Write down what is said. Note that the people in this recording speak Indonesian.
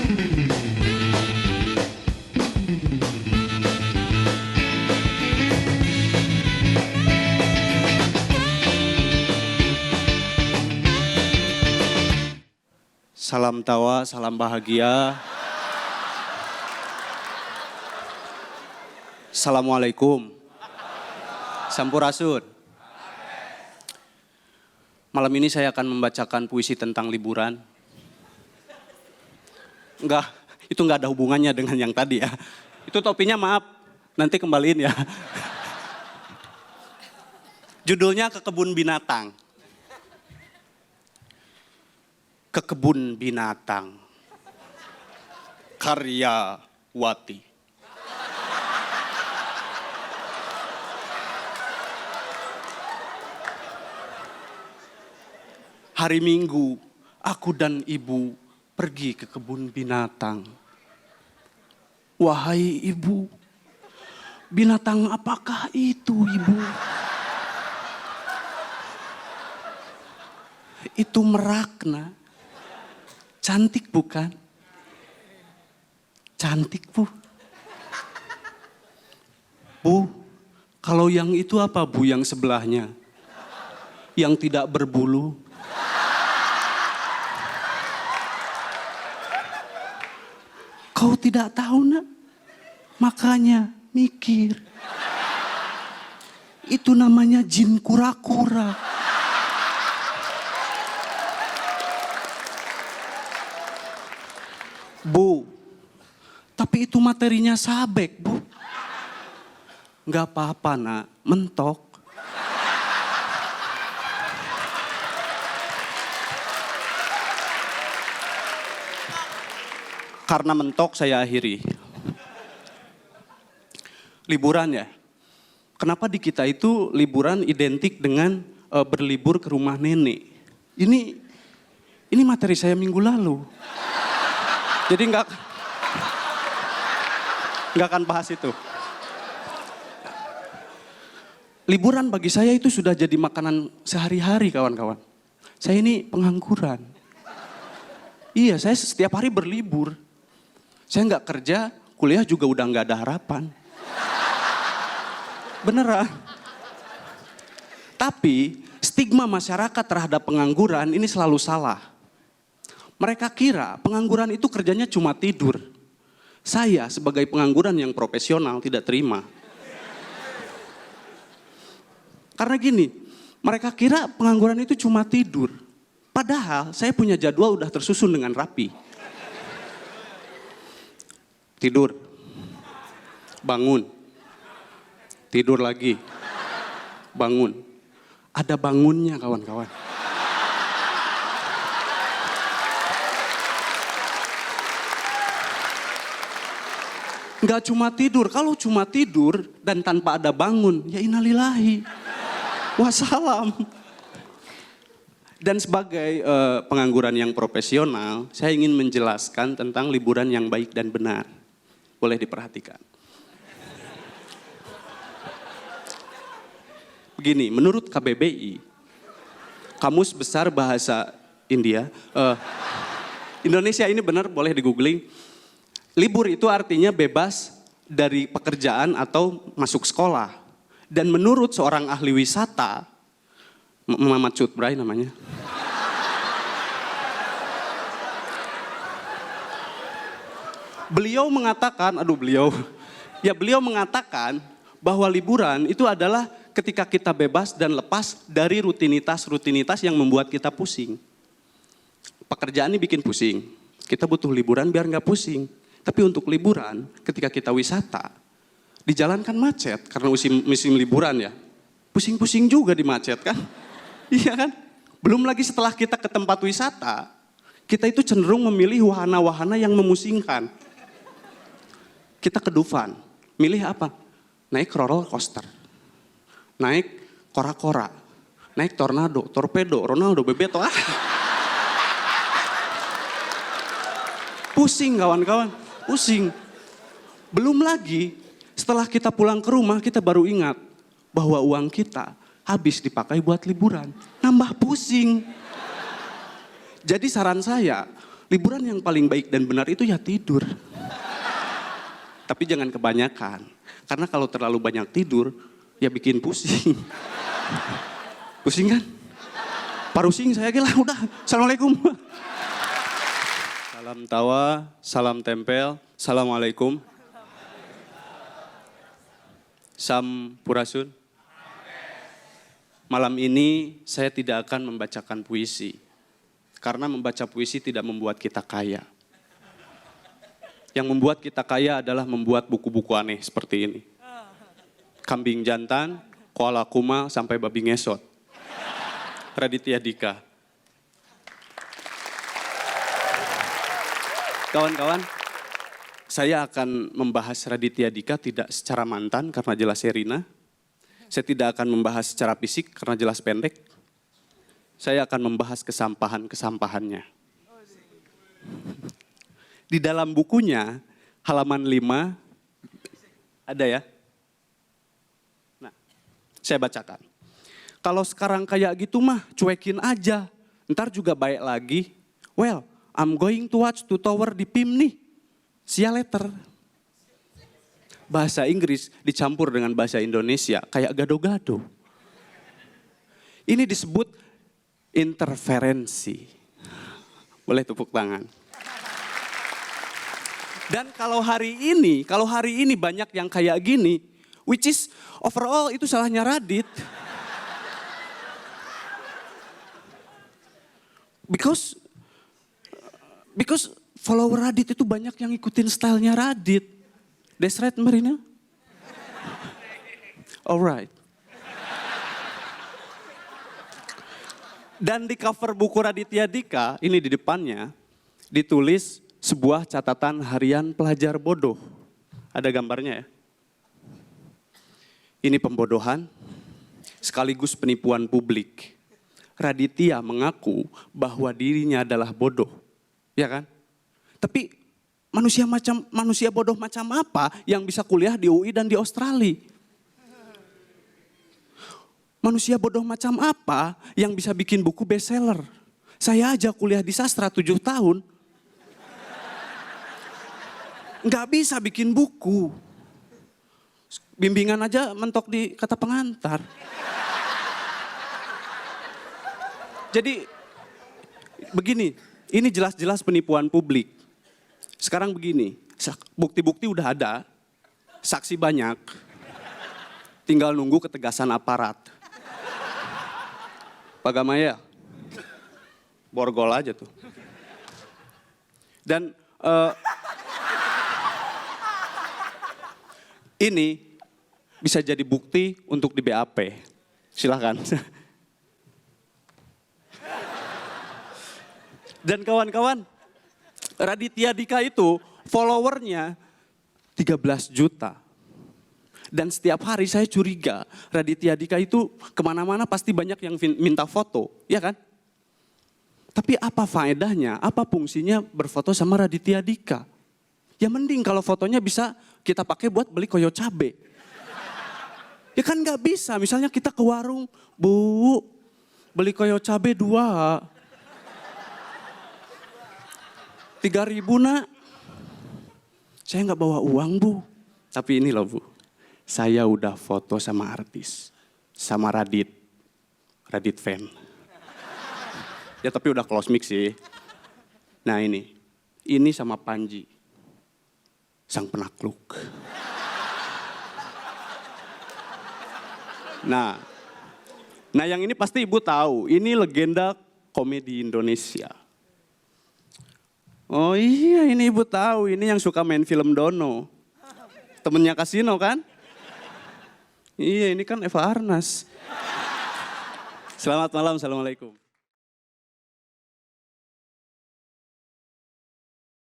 Salam tawa, salam bahagia. Assalamualaikum. Sampurasun. Malam ini saya akan membacakan puisi tentang liburan. Itu enggak ada hubungannya dengan yang tadi ya. Itu topinya maaf, nanti kembaliin ya. Judulnya Ke Kebun Binatang. Ke kebun binatang, karya Wati. Hari Minggu, aku dan ibu pergi ke kebun binatang. Wahai ibu, binatang apakah itu, ibu? Itu merak, Nak. Cantik bukan? Cantik, Bu. Bu, kalau yang itu apa, Bu, yang sebelahnya? Yang tidak berbulu? Kau tidak tahu, Nak? Makanya mikir. Itu namanya jin kura-kura. Bu, tapi itu materinya sabek, Bu. Enggak apa-apa, Nak, mentok. Karena mentok saya akhiri. Liburan ya. Kenapa di kita itu liburan identik dengan berlibur ke rumah nenek? Ini materi saya minggu lalu. Jadi nggak akan bahas itu. Liburan bagi saya itu sudah jadi makanan sehari-hari, kawan-kawan. Saya ini pengangguran. Iya, saya setiap hari berlibur. Saya nggak kerja, kuliah juga udah nggak ada harapan. Beneran. Tapi stigma masyarakat terhadap pengangguran ini selalu salah. Mereka kira pengangguran itu kerjanya cuma tidur. Saya sebagai pengangguran yang profesional tidak terima. Karena gini, mereka kira pengangguran itu cuma tidur. Padahal saya punya jadwal udah tersusun dengan rapi. Tidur, bangun, tidur lagi, bangun. Ada bangunnya, kawan-kawan. Enggak cuma tidur, kalau cuma tidur dan tanpa ada bangun, ya innalillahi. Wassalam. Dan sebagai pengangguran yang profesional, saya ingin menjelaskan tentang liburan yang baik dan benar. Boleh diperhatikan. Begini, menurut KBBI, Kamus Besar Bahasa Indonesia ini benar, boleh di-googling. Libur itu artinya bebas dari pekerjaan atau masuk sekolah. Dan menurut seorang ahli wisata, Muhammad Cutbray namanya. Beliau mengatakan bahwa liburan itu adalah ketika kita bebas dan lepas dari rutinitas yang membuat kita pusing. Pekerjaan ini bikin pusing, kita butuh liburan biar nggak pusing. Tapi untuk liburan, ketika kita wisata, di jalan kan macet karena musim liburan ya. Pusing-pusing juga di macet kan? Iya kan? Belum lagi setelah kita ke tempat wisata, kita itu cenderung memilih wahana-wahana yang memusingkan. Kita ke Dufan, milih apa? Naik roller coaster, naik kora-kora, naik tornado, torpedo, Ronaldo, Bebeto. Pusing kawan-kawan, pusing. Belum lagi setelah kita pulang ke rumah kita baru ingat bahwa uang kita habis dipakai buat liburan. Nambah pusing. Jadi saran saya, Liburan yang paling baik dan benar itu ya tidur. Tapi jangan kebanyakan. Karena kalau terlalu banyak tidur, ya bikin pusing. Pusing kan? Parusing saya gila, udah. Assalamualaikum. Salam tawa, salam tempel, assalamualaikum. Sampurasun. Malam ini saya tidak akan membacakan puisi. Karena membaca puisi tidak membuat kita kaya. Yang membuat kita kaya adalah membuat buku-buku aneh seperti ini. Kambing jantan, koala kuma, sampai babi ngesot. Raditya Dika. Kawan-kawan, saya akan membahas Raditya Dika tidak secara mantan karena jelas Serina. Saya tidak akan membahas secara fisik karena jelas pendek. Saya akan membahas kesampahan-kesampahannya. Di dalam bukunya, halaman 5, ada ya? Nah, saya bacakan. Kalau sekarang kayak gitu mah, cuekin aja. Ntar juga baik lagi. Well, I'm going to watch 2 Tower di PIM nih. See you later. Bahasa Inggris dicampur dengan bahasa Indonesia, kayak gado-gado. Ini disebut interferensi. Boleh tepuk tangan. Dan kalau hari ini banyak yang kayak gini, which is overall itu salahnya Radit. Because follower Radit itu banyak yang ikutin stylenya Radit. That's right, Marina? Alright. Dan di cover buku Raditya Dika, ini di depannya, ditulis sebuah catatan harian pelajar bodoh. Ada gambarnya ya. Ini pembodohan, sekaligus penipuan publik. Raditya mengaku bahwa dirinya adalah bodoh. Ya kan? Tapi manusia bodoh macam apa yang bisa kuliah di UI dan di Australia? Manusia bodoh macam apa yang bisa bikin buku bestseller? Saya aja kuliah di sastra 7 tahun. Nggak bisa bikin buku. Bimbingan aja mentok di kata pengantar. Jadi begini, ini jelas-jelas penipuan publik. Sekarang begini, bukti-bukti udah ada, saksi banyak, tinggal nunggu ketegasan aparat. Pak Gamaya, borgol aja tuh. Dan ini bisa jadi bukti untuk di BAP. Silahkan. Dan kawan-kawan, Raditya Dika itu followernya 13 juta. Dan setiap hari saya curiga Raditya Dika itu kemana-mana pasti banyak yang minta foto, ya kan? Tapi apa faedahnya, apa fungsinya berfoto sama Raditya Dika? Ya mending kalau fotonya bisa kita pakai buat beli koyo cabe. Ya kan nggak bisa, misalnya kita ke warung, Bu, beli koyo cabe 2. 3.000 nak. Saya nggak bawa uang Bu. Tapi ini loh Bu. Saya udah foto sama artis, sama Radit fan. Ya tapi udah close mix sih. Nah ini sama Panji, sang penakluk. Nah yang ini pasti Ibu tahu, ini legenda komedi Indonesia. Oh iya ini Ibu tahu, ini yang suka main film Dono. Temennya Kasino kan? Iya, ini kan Eva Arnas. Selamat malam, assalamualaikum.